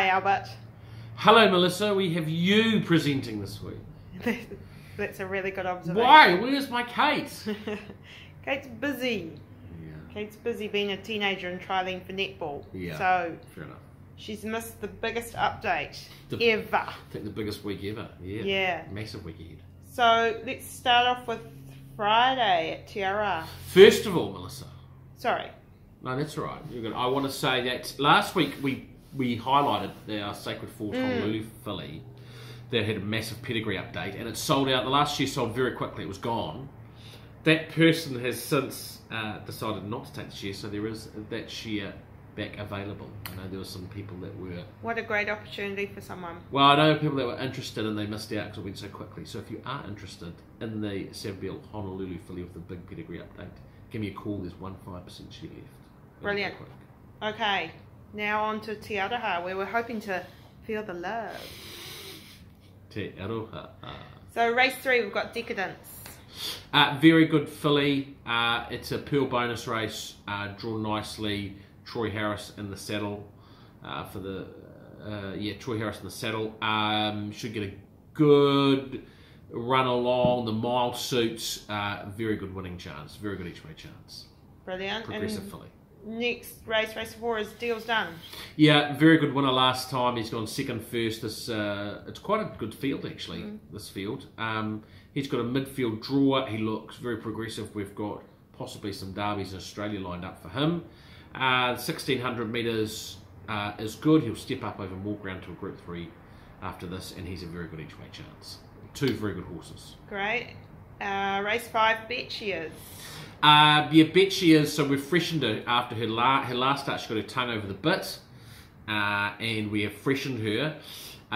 Albert. Hello, Melissa. We have you presenting this week. That's a really good observation. Why? Where's my Kate? Kate's busy. Yeah. Kate's busy being a teenager and trialling for netball. Yeah. So fair enough. She's missed the biggest update ever. I think the biggest week ever. Yeah. Yeah. Massive week ahead. So let's start off with Friday at Te Rapa. First of all, Melissa. Sorry. No, that's all right. You're good. I want to say that last week we highlighted our Sacred Falls Honolulu filly that had a massive pedigree update, and it sold out. The last year sold very quickly. It was gone. That person has since decided not to take the share, so there is that share back available. I know there were some people that were... What a great opportunity for someone. Well, I know people that were interested and they missed out because it went so quickly. So if you are interested in the Saville Honolulu filly with the big pedigree update, give me a call. There's 1.5% share left. Brilliant. Okay, now on to Te Aroha, where we're hoping to feel the love. Te Aroha. So race 3, we've got Decadence. Very good filly. It's a Pearl bonus race, drawn nicely. Troy Harris in the saddle for the Troy Harris in the saddle. Should get a good run along. The mile suits. Very good winning chance. Very good each way chance. Brilliant. Progressive filly. Next race 4 is Deal's Done. Yeah, very good winner last time. He's gone second first. This it's quite a good field actually. This field. He's got a midfield drawer. He looks very progressive. We've got possibly some derbies in Australia lined up for him. 1600 metres is good. He'll step up over more ground to a Group 3 after this, and he's a very good each way chance. 2 very good horses. Great. Race 5, Bet She Is. Bet She Is. So we've freshened her after her last start. She got her tongue over the bit, and we have freshened her.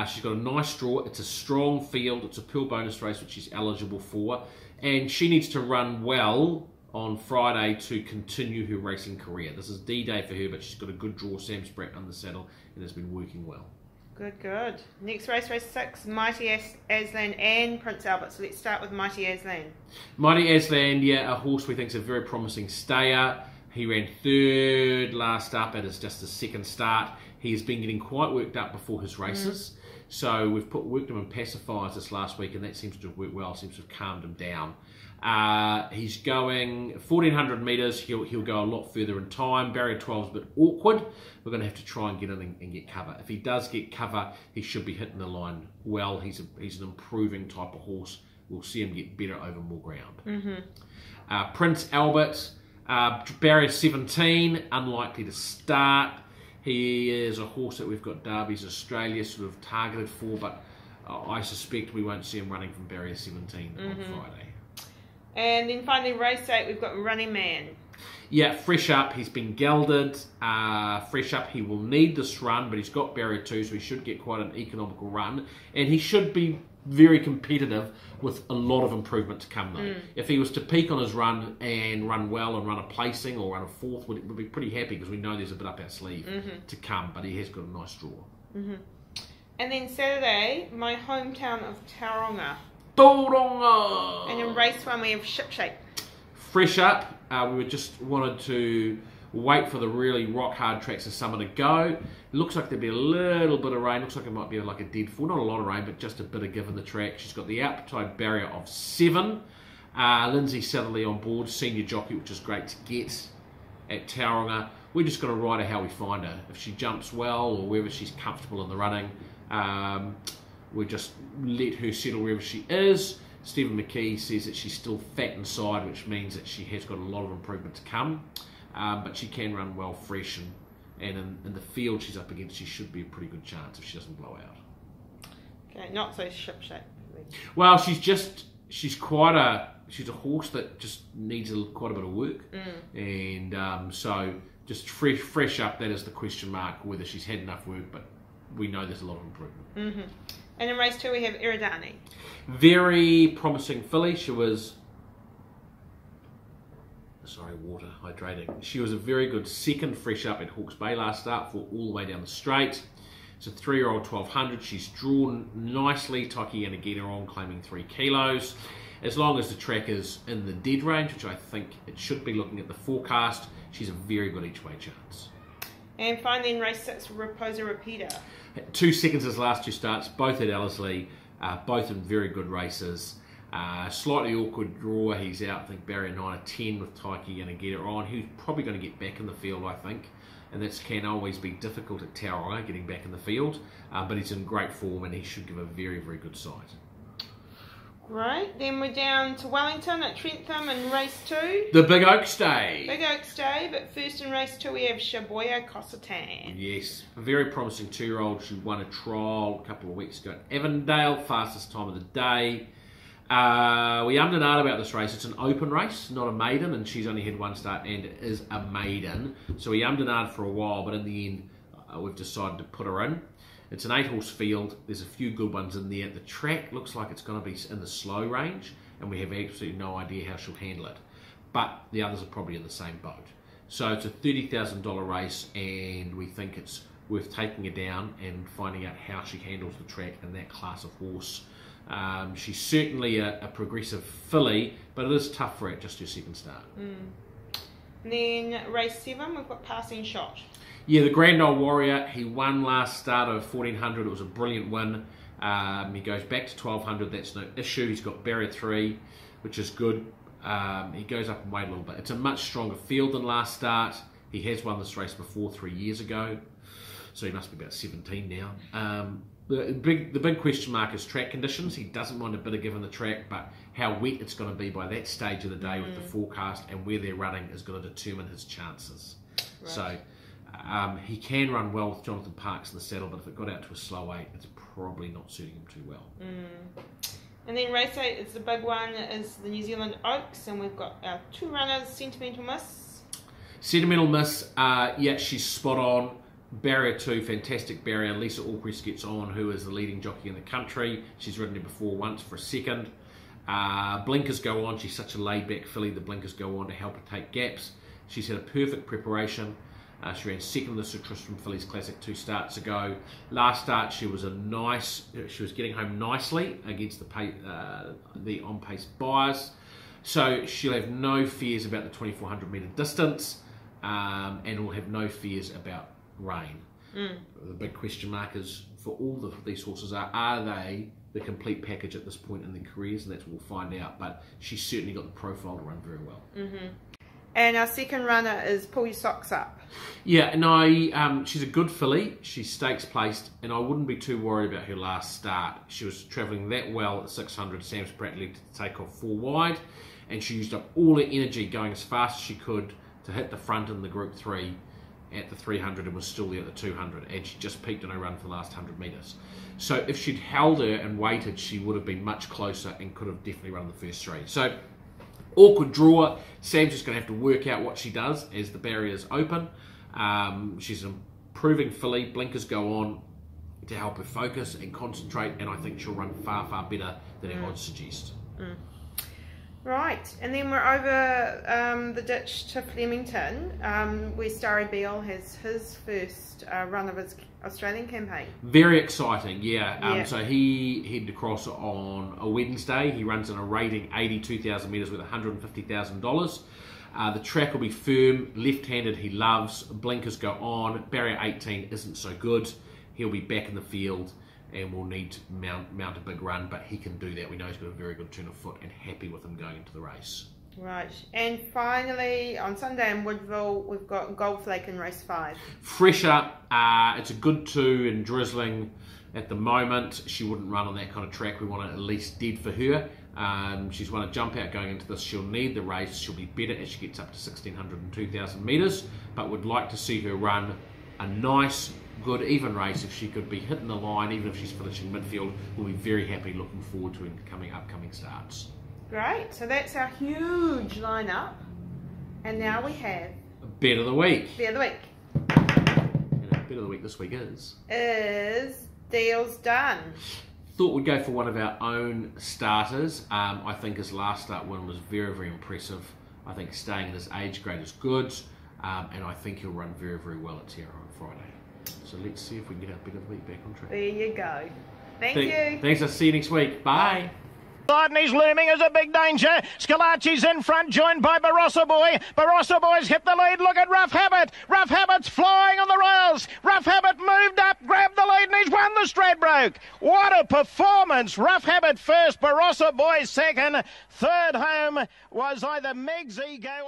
She's got a nice draw. It's a strong field. It's a Pearl bonus race, which she's eligible for, and she needs to run well on Friday to continue her racing career. This is D-Day for her, but she's got a good draw. Sam Spratt on the saddle and has been working well. Good, good. Next race 6, Mighty Aslan and Prince Albert. So let's start with Mighty Aslan. Mighty Aslan, yeah, a horse we think is a very promising stayer. He ran 3rd last up at just his 2nd start. He has been getting quite worked up before his races. So we've worked him in pacifiers this last week, and that seems to have worked well, seems to have calmed him down. He's going 1400 metres. He'll go a lot further in time. Barrier 12 is a bit awkward. We're going to have to try and get in and get cover. If he does get cover, he should be hitting the line well. He's an improving type of horse. We'll see him get better over more ground. Prince Albert, barrier 17, unlikely to start. He is a horse that we've got Derbies Australia sort of targeted for, but I suspect we won't see him running from barrier 17 on Friday. And then finally, race 8, we've got Running Man. Yeah, fresh up. He's been gelded. Fresh up. He will need this run, but he's got barrier 2, so he should get quite an economical run. And he should be very competitive with a lot of improvement to come, though. If he was to peak on his run and run well and run a placing or run a 4th, we'd be pretty happy because we know there's a bit up our sleeve to come, but he has got a nice draw. And then Saturday, my hometown of Tauranga. Tauranga! And in race 1, we have Ship Shape. Fresh up. We just wanted to wait for the really rock hard tracks of summer to go. It looks like there'll be a little bit of rain. Looks like it might be like a dead fall. Not a lot of rain, but just a bit of give in the track. She's got the appetite barrier of 7. Lindsay Southerly on board, senior jockey, which is great to get at Tauranga. We're just going to ride her how we find her. If she jumps well or wherever she's comfortable in the running, we just let her settle wherever she is. Stephen McKee says that she's still fat inside, which means that she has got a lot of improvement to come. But she can run well fresh, and in the field she's up against, she should be a pretty good chance if she doesn't blow out. Okay, not so Ship Shape. Well, she's a horse that just needs quite a bit of work, and so just fresh up. That is the question mark, whether she's had enough work, but we know there's a lot of improvement. And in race 2 we have Iridani. Very promising filly. She was, hydrating. She was a very good 2nd fresh up at Hawke's Bay last start for all the way down the straight. It's a 3-year-old 1200. She's drawn nicely. Taki Yanagina claiming 3 kilos. As long as the track is in the dead range, which I think it should be looking at the forecast, she's a very good each way chance. And finally in race 6, Raposa Repeater. 2 seconds his last 2 starts, both at Ellerslie, both in very good races. Slightly awkward draw, he's out, I think, barrier 9 or 10 with Taiki going to get it on. He's probably going to get back in the field, I think. And that can always be difficult at Tauranga, getting back in the field. But he's in great form and he should give a very, very good sight. Right, then we're down to Wellington at Trentham in race 2. The Big Oaks Day. Big Oaks Day, but first in race 2 we have Shaboya Kosatan. Yes, a very promising 2-year-old. She won a trial a couple of weeks ago at Avondale, fastest time of the day. We ummed and ahed about this race. It's an open race, not a maiden, and she's only had 1 start and it is a maiden. So we ummed and ahed for a while, but in the end we've decided to put her in. It's an 8-horse field. There's a few good ones in there. The track looks like it's going to be in the slow range, and we have absolutely no idea how she'll handle it. But the others are probably in the same boat. So it's a $30,000 race, and we think it's worth taking her down and finding out how she handles the track in that class of horse. She's certainly a progressive filly, but it is tough for her at just her 2nd start. And then race 7, we've got Passing Shot. Yeah, the Grand Old Warrior, he won last start of 1400. It was a brilliant win. He goes back to 1200. That's no issue. He's got barrier 3, which is good. He goes up in weight a little bit. It's a much stronger field than last start. He has won this race before 3 years ago, so he must be about 17 now. The big question mark is track conditions. He doesn't mind a bit of given the track, but how wet it's going to be by that stage of the day with the forecast and where they're running is going to determine his chances. Right. So he can run well with Jonathan Parks in the saddle, but if it got out to a slow 8, it's probably not suiting him too well. And then race 8 is the big one, is the New Zealand Oaks, and we've got our 2 runners, Sentimental Miss. Sentimental Miss, yeah, she's spot on. Barrier 2, fantastic barrier. Lisa Allquist gets on, who is the leading jockey in the country. She's ridden it before once for a 2nd. Blinkers go on. She's such a laid-back filly. The blinkers go on to help her take gaps. She's had a perfect preparation. She ran 2nd in the Sir Tristram Fillies Classic 2 starts ago. Last start, she was getting home nicely against the on-pace buyers. So she'll have no fears about the 2400 metre distance, and will have no fears about rain. The big question mark is for all these horses are they the complete package at this point in their careers, and that's what we'll find out. But she's certainly got the profile to run very well. And our 2nd runner is Pull Your Socks Up. Yeah, no, she's a good filly. She's stakes placed, and I wouldn't be too worried about her last start. She was travelling that well at 600. Sam Spratt led to take off 4 wide, and she used up all her energy going as fast as she could to hit the front in the Group 3 at the 300 and was still there at the 200, and she just peaked in her run for the last 100 metres. So if she'd held her and waited, she would have been much closer and could have definitely run the first 3. So awkward draw. Sam's just going to have to work out what she does as the barriers open. She's an improving filly. Blinkers go on to help her focus and concentrate, and I think she'll run far, far better than her odds suggest. Right, and then we're over the ditch to Flemington, where Starry Beale has his first run of his Australian campaign. Very exciting, yeah. So he headed across on a Wednesday. He runs in a rating 82,000 metres with $150,000. The track will be firm, left-handed he loves, blinkers go on, barrier 18 isn't so good. He'll be back in the field and will need to mount a big run, but he can do that. We know he's got a very good turn of foot and happy with him going into the race. Right, and finally on Sunday in Woodville we've got Goldflake in race 5. Fresh up, it's a good 2 and drizzling at the moment. She wouldn't run on that kind of track. We want it at least dead for her. She's won a jump out going into this. She'll need the race. She'll be better as she gets up to 1,600 and 2,000 metres, but would like to see her run a nice, good, even race. If she could be hitting the line, even if she's finishing midfield, we'll be very happy, looking forward to upcoming starts. Great, so that's our huge lineup, and now we have Bet of the Week. Bet of the Week. And our Bet of the Week this week is Deals Done. Thought we'd go for one of our own starters. I think his last start win was very, very impressive. I think staying in his age grade is good, and I think he'll run very, very well at Terra on Friday. So let's see if we can get our Bet of the Week back on track. There you go. Thank you. Thanks. I'll see you next week. Bye. He's looming as a big danger. Scalacci's in front, joined by Barossa Boy. Barossa Boy's hit the lead. Look at Rough Habit. Rough Habit's flying on the right. broke. What a performance. Rough Habit first, Barossa Boy second. Third home was either Meg's Ego